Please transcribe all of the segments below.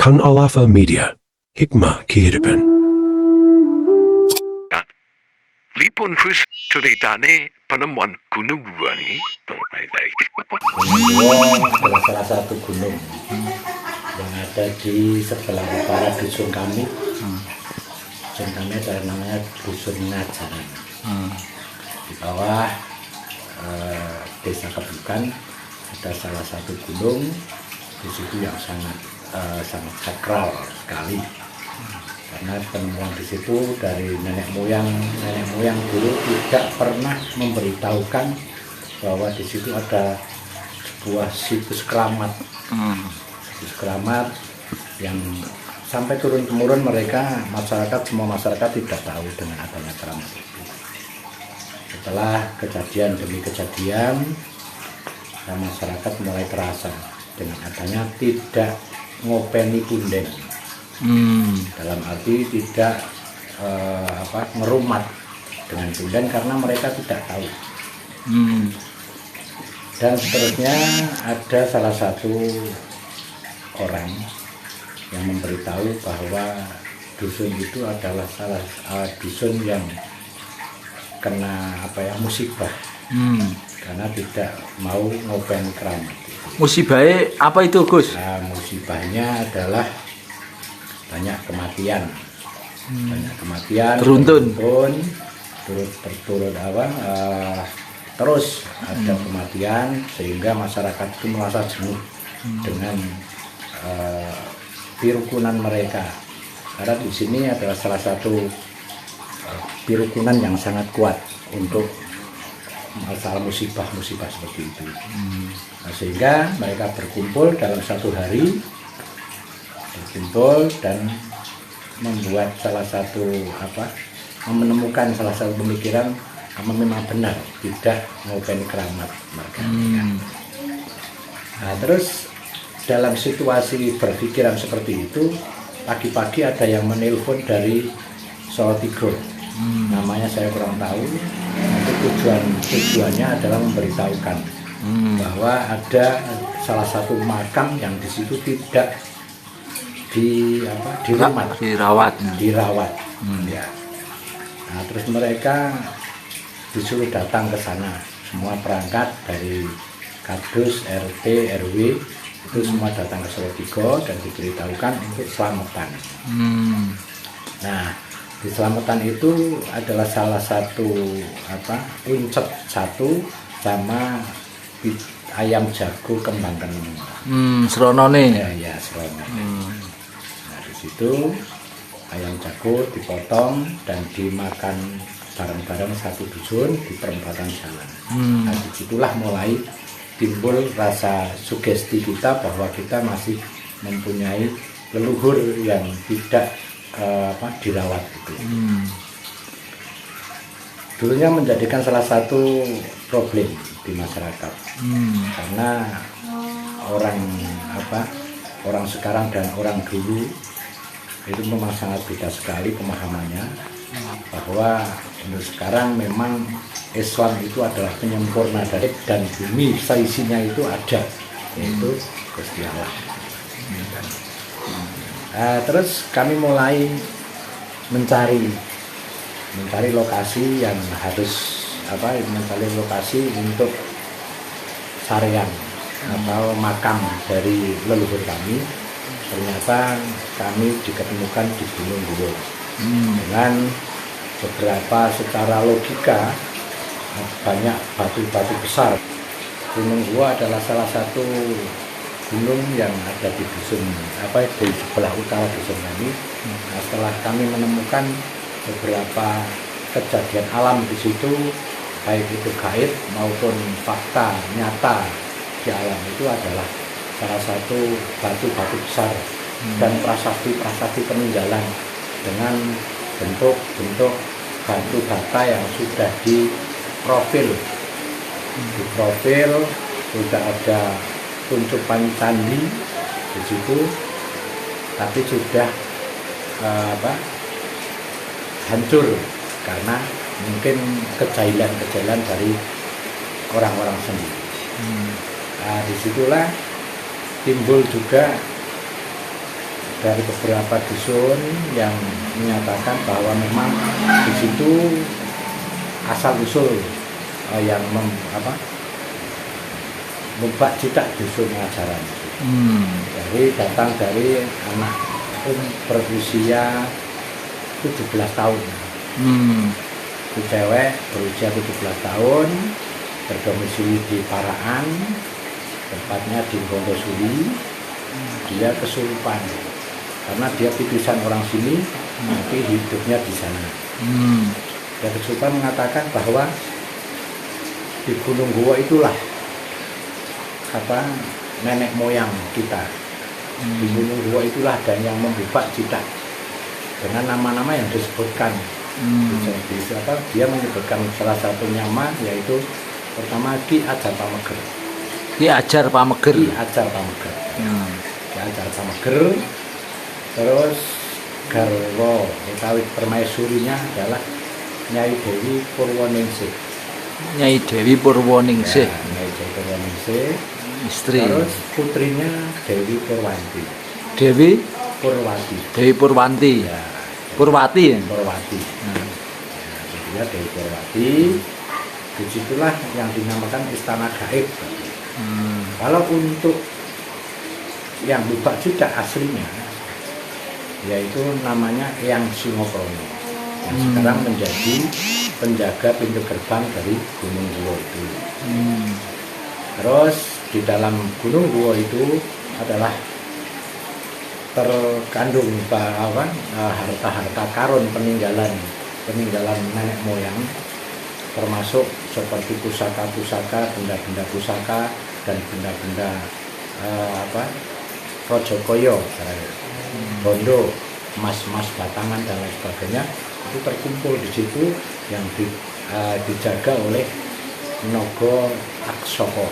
Kang Alafa Media, Hikmah Kehidupan. Lipun Hus ceritane penemuan gunung Buani. Gunung Buo adalah salah satu gunung yang ada di sebelah utara dusun kami. Dusun kami adalah namanya Dusun Ngajaran. Di bawah desa Kebukan ada salah satu gunung di situ yang sangat sakral sekali. Karena penemuan di situ dari nenek moyang dulu tidak pernah memberitahukan bahwa di situ ada sebuah situs keramat. Situs keramat yang sampai turun temurun semua masyarakat tidak tahu dengan adanya keramat itu. Setelah kejadian demi kejadian, masyarakat mulai terasa dengan adanya tidak ngopeni punden. Dalam arti tidak ngerumat dengan punden karena mereka tidak tahu. Dan seterusnya ada salah satu orang yang memberitahu bahwa dusun itu adalah salah dusun yang kena musibah karena tidak mau ngopeni keramat. Musibahnya apa itu, Gus? Musibahnya adalah banyak kematian, Beruntun. Terus ada kematian sehingga masyarakat itu merasa jenuh dengan pirukunan mereka. Karena di sini adalah salah satu pirukunan yang sangat kuat untuk masalah musibah seperti itu. Sehingga mereka berkumpul dalam satu hari, dan membuat menemukan salah satu pemikiran memang benar tidak ngopeni keramat mereka. Terus dalam situasi berpikiran seperti itu, pagi-pagi ada yang menelpon dari Solo Tigor. Namanya saya kurang tahu. Itu tujuannya adalah memberitahukan bahwa ada salah satu makam yang di situ tidak dirawat. Ya. Terus mereka disuruh datang ke sana, semua perangkat dari Kadus, RT, RW itu semua datang ke Solo Tigo dan diberitahukan untuk selamatan. Nah, di selamatan itu adalah salah satu uncet satu sama ayam jago kembang keneng. Seronone. Ya, serono. Itu ayam jago dipotong dan dimakan bareng-bareng satu dusun di perempatan jalan. Disitulah mulai timbul rasa sugesti kita bahwa kita masih mempunyai leluhur yang tidak dirawat itu. Dulunya menjadikan salah satu problem di masyarakat karena orang sekarang dan orang dulu itu memang sangat beda sekali pemahamannya, bahwa sekarang memang Islam itu adalah penyempurna dari dan bumi seisinya itu ada, yaitu Gusti Allah. Terus kami mulai mencari lokasi yang harus mencari lokasi untuk sarean atau makam dari leluhur kami. Ternyata kami diketemukan di Gunung Buo dengan beberapa secara logika banyak batu-batu besar. Gunung Buo adalah salah satu gunung yang ada di dusun di sebelah utara dusun kami. Setelah kami menemukan beberapa kejadian alam di situ, baik itu gaib maupun fakta nyata di alam, itu adalah salah satu batu-batu besar dan prasasti peninggalan dengan bentuk batu bata yang sudah diprofil. Sudah ada tuntupan candi di situ, tapi sudah hancur karena mungkin kejahilan dari orang-orang sendiri. Disitulah timbul juga dari beberapa dusun yang menyatakan bahwa memang di situ asal usul yang membak cita dusun Ngajaran. Jadi datang dari anak berusia 17 tahun. Itu cewek berusia 17 tahun, berdomisili di Paraan, tempatnya di Wonogiri. Dia kesurupan karena dia titisan orang sini, tapi hidupnya di sana. Dia kesurupan mengatakan bahwa di Gunung Guwo itulah nenek moyang kita. Di Gunung Guwo itulah dan yang membubak cita dengan nama-nama yang disebutkan. Dia menyebutkan salah satu nama, yaitu pertama Ki Ajar Pameger. Ki Ajar Pameger. Ki Ajar Pameger. Ki Ajar Pameger. Terus garwa utawi permaisurinya adalah Nyai Dewi Purwoningsih. Nyai Dewi Purwoningsih. Ya, Nyai Dewi Purwoningsih. Istri. Terus putrinya Dewi Purwanti. Dewi Purwati. Dewi Purwanti. Ya, Purwati. Purwati. Ya, dia Dewi Purwati. Disitulah yang dinamakan Istana Gaib. Kalau untuk yang bubak cita aslinya, yaitu namanya Eyang Singokrono, yang sekarang menjadi penjaga pintu gerbang dari Gunung Guwo itu. Terus di dalam Gunung Guwo itu adalah terkandung harta-harta karun peninggalan nenek moyang, termasuk seperti pusaka-pusaka, benda-benda pusaka dan benda-benda Rojokoyo, bondo, emas-emas batangan dan lain sebagainya, itu terkumpul di situ yang dijaga oleh Nogo Taksoko.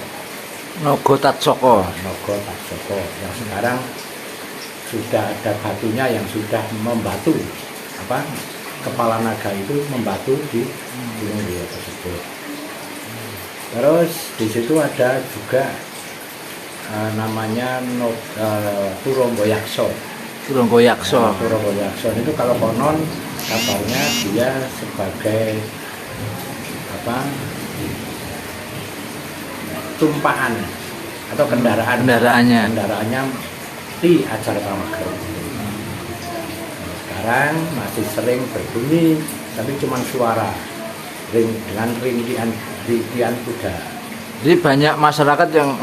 Nogo Taksoko. Nogo Taksoko yang sekarang sudah ada batunya yang sudah membatu kepala naga itu membatu di Gunung Guwo tersebut. Terus di situ ada juga namanya Turonggoyakso. Turonggoyakso. Turonggoyakso itu kalau konon kabarnya dia sebagai tumpaan atau kendaraannya Ki Ajar Pameger. Sekarang masih sering berbunyi, tapi cuma suara dengan rintian kuda. Jadi banyak masyarakat yang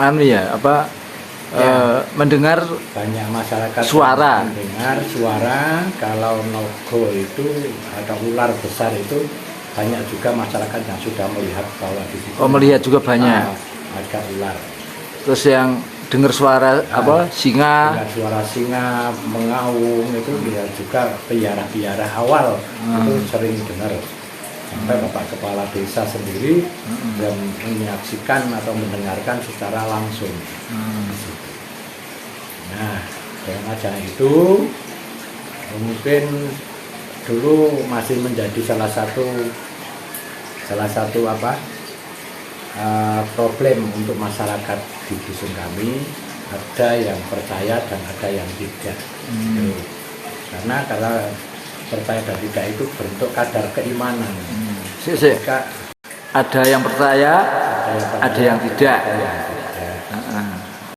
mendengar banyak masyarakat suara. Mendengar suara kalau nogo itu atau ular besar itu, banyak juga masyarakat yang sudah melihat bahwa di situ. Oh, melihat juga banyak. Ada ular. Terus yang dengar suara singa. Dengar suara singa mengaung itu dia juga piara-piara awal itu sering dengar. Sampai Bapak Kepala Desa sendiri yang menyaksikan atau mendengarkan secara langsung. Nah, dengan acara itu mungkin dulu masih menjadi salah satu problem untuk masyarakat di dusun kami. Ada yang percaya dan ada yang tidak. Karena kalau percaya dan tidak itu bentuk kadar keimanan. Ada yang percaya, ada yang tidak.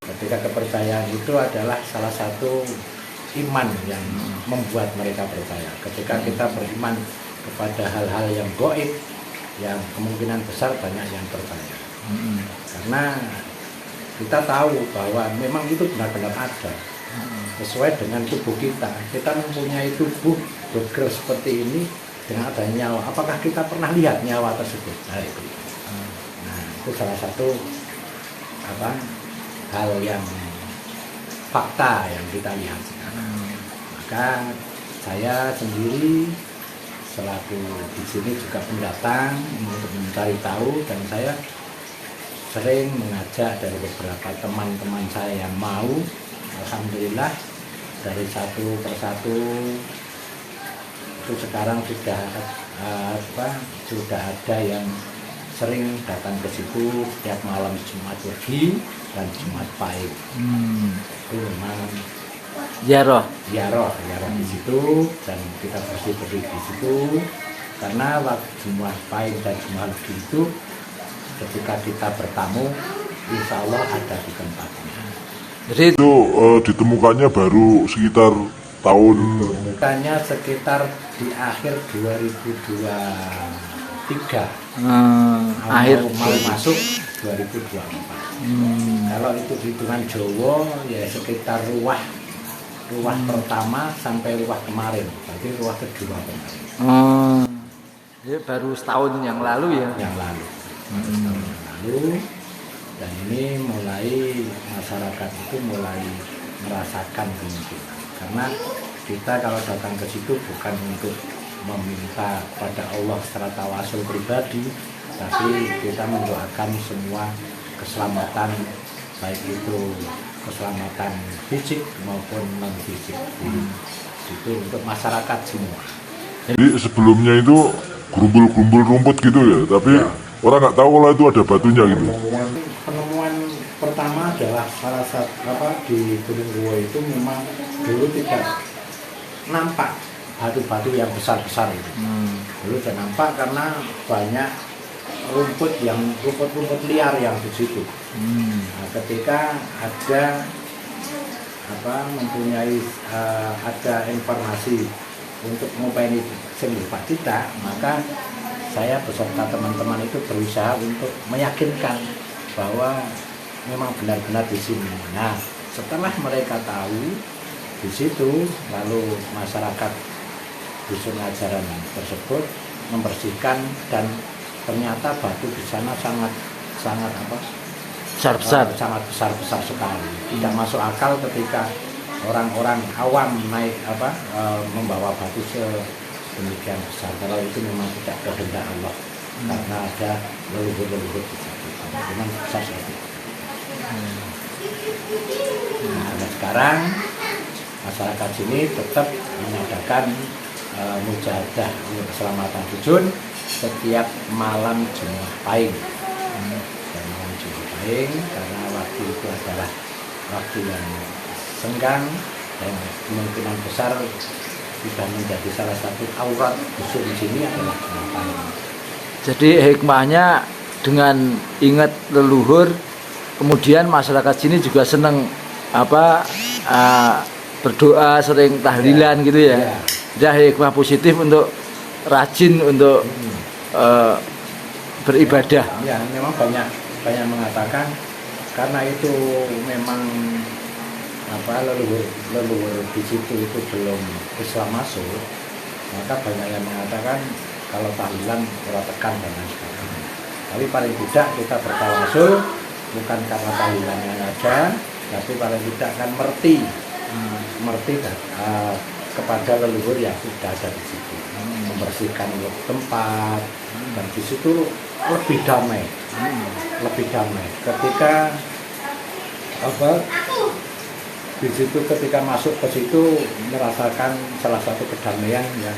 Ketika kepercayaan itu adalah salah satu iman yang membuat mereka percaya. Ketika kita beriman kepada hal-hal yang gaib, yang kemungkinan besar banyak yang percaya. Karena kita tahu bahwa memang itu benar-benar ada. Sesuai dengan tubuh kita. Kita mempunyai tubuh bergerak seperti ini dengan adanya nyawa. Apakah kita pernah lihat nyawa tersebut? Nah, itu salah satu hal yang fakta yang kita lihat sekarang. Maka saya sendiri selaku di sini juga pendatang untuk mencari tahu, dan saya sering mengajak dari beberapa teman-teman saya yang mau. Alhamdulillah dari satu persatu itu sekarang sudah ada yang sering datang ke situ setiap malam Jumat Legi dan Jumat Pahing. Itu memang Ziarah. ziarah di situ dan kita bersih-bersih di situ karena waktu Jumuah Pahing dan Jumuah Legi itu ketika kita bertamu insya Allah ada di tempatnya. Jadi Itu ditemukannya baru sekitar tahun Bukannya sekitar di akhir 2023 akhir mau masuk 2024. Kalau itu hitungan Jawa ya sekitar ruah pertama sampai ruah kemarin, berarti ruah kedua kemarin jadi baru setahun yang lalu ya. yang lalu. Setahun yang lalu dan ini mulai masyarakat itu mulai merasakan kemungkinan karena kita kalau datang ke situ bukan untuk meminta pada Allah secara tawasul pribadi, tapi kita mendoakan semua keselamatan, baik itu keselamatan fisik maupun non fisik itu untuk masyarakat semua. jadi sebelumnya itu gerumbul-gerumbul rumput gitu ya, tapi orang nggak tahu kalau itu ada batunya gitu. Penemuan pertama adalah salah satu di Gunung Ruwo itu memang dulu tidak nampak batu-batu yang besar-besar itu. Dulu tidak nampak karena banyak rumput liar yang di situ. Nah, ketika ada ada informasi untuk mengupayakan sembuh Pak Tita, maka saya beserta teman-teman itu berusaha untuk meyakinkan bahwa memang benar-benar di sini. Nah, setelah mereka tahu di situ, lalu masyarakat dusun ajaran tersebut membersihkan dan ternyata batu di sana sangat sangat besar sekali. Tidak masuk akal ketika orang-orang awam naik membawa batu sedemikian besar. Kalau itu memang tidak kehendak Allah karena ada leluhur-leluhur di situ. Memang besar sekali. Nah, dan sekarang masyarakat sini tetap mengadakan mujahadah untuk keselamatan dusun setiap malam Jumuah Pahing. Dan malam Jumuah Pahing karena waktu itu adalah waktu yang senggang dan kemungkinan besar sudah menjadi salah satu aurat dusun di sini adalah Jumuah Pahing. Jadi hikmahnya dengan ingat leluhur, kemudian masyarakat sini juga senang berdoa, sering tahlilan gitu ya. Jadi hikmah positif untuk rajin untuk beribadah. Ya, memang banyak mengatakan karena itu memang leluhur di situ itu belum Islam masuk, maka banyak yang mengatakan kalau tahlilan ora tekan dan lain sebagainya. Tapi paling tidak kita bertawasul bukan karena tahlilannya ada, tapi paling tidak kan merti kepada leluhur yang sudah ada di situ, membersihkan tempat dan di situ lebih damai, ketika di situ ketika masuk ke situ merasakan salah satu kedamaian yang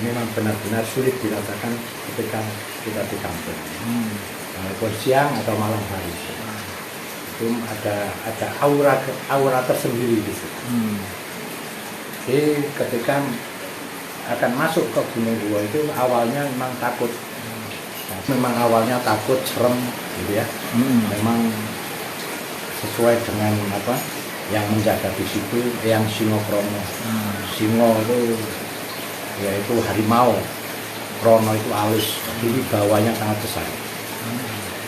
memang benar-benar sulit dirasakan ketika kita di kampung, walaupun siang atau malam hari itu ada aura tersendiri di situ. Jadi ketika akan masuk ke Gunung Ruwo itu awalnya memang takut, serem gitu ya. Memang sesuai dengan yang menjaga di situ, yang Singo Krono. Singo itu yaitu harimau, Krono itu alus, jadi bawahnya sangat besar.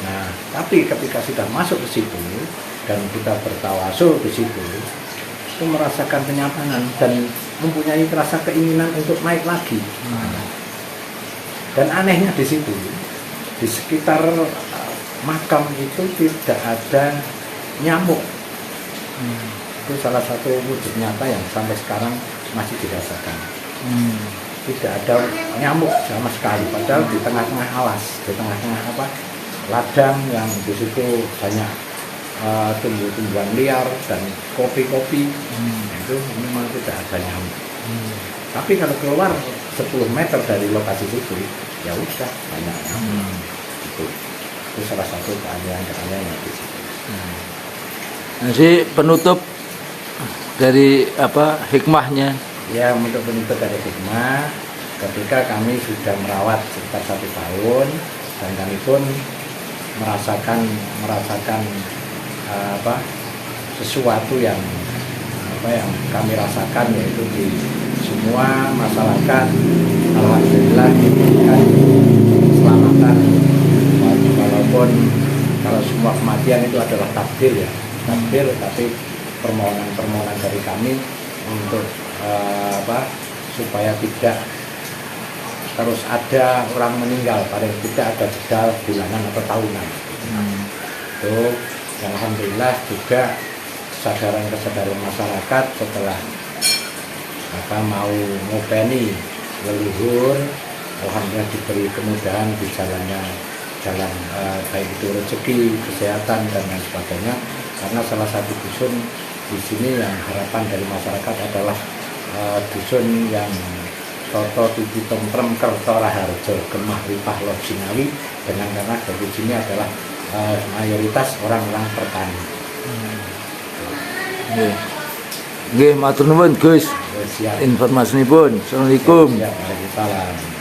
Nah, tapi ketika sudah masuk ke situ dan kita bertawasul di situ, itu merasakan kenyamanan dan mempunyai rasa keinginan untuk naik lagi. Dan anehnya di situ, di sekitar makam itu tidak ada nyamuk. Itu salah satu wujud nyata yang sampai sekarang masih dirasakan. Tidak ada nyamuk sama sekali, padahal di tengah-tengah alas, di tengah-tengah ladang yang di situ banyak tumbuh-tumbuhan liar dan kopi-kopi, itu memang tidak ada nyamuk. Tapi kalau keluar 10 meter dari lokasi itu, ya udah banyak nyamuk. Itu salah satu keanehan yang di situ. Jadi penutup dari apa hikmahnya? Ya, untuk bentuk dari hikmah, ketika kami sudah merawat sekitar 1 tahun dan kami pun merasakan sesuatu yang yang kami rasakan, yaitu di semua masyarakat alhamdulillah diberikan keselamatan, walaupun kalau semua kematian itu adalah takdir tapi permohonan dari kami untuk supaya tidak terus ada orang meninggal, paling tidak ada jeda bulanan atau tahunan. Itu yang alhamdulillah juga kesadaran masyarakat setelah mau ngopeni leluhur, alhamdulillah diberi kemudahan di jalan baik itu rezeki, kesehatan dan lain sebagainya. Karena salah satu dusun di sini yang harapan dari masyarakat adalah dusun yang Toto Titi Tentrem Kerto Raharjo Gemah Ripah Lor Singawi, dengan karena dari sini adalah mayoritas orang-orang petani. Nggih, matur nuwun Gus. Siap. Informasinipun. Assalamualaikum. Waalaikumsalam.